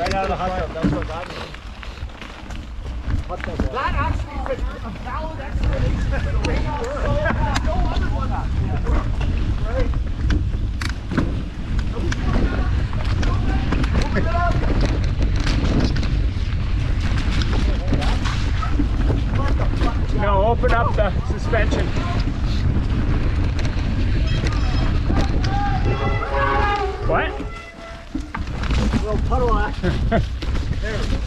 Right out of the hot tub. That's what got me. That actually is a valid explanation for the way you were. No other one. Right. Open it up. No, open up the suspension. What? Little puddle action. There we go.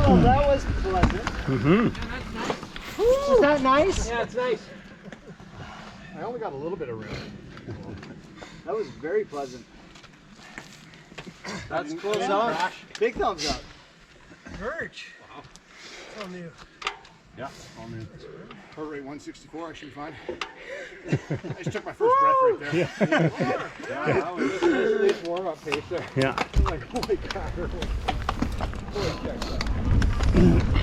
Oh, that was pleasant. Mm-hmm. Was that nice? Yeah, it's nice. I only got a little bit of room. That was very pleasant. That's close on. Big thumbs up. Birch. Wow. It's all new. Yeah, all new. Heart rate 164, I should be fine. I just took my first breath right there. Yeah, that was Nice warm-up pace there. yeah. I'm like, holy crap. Holy crap.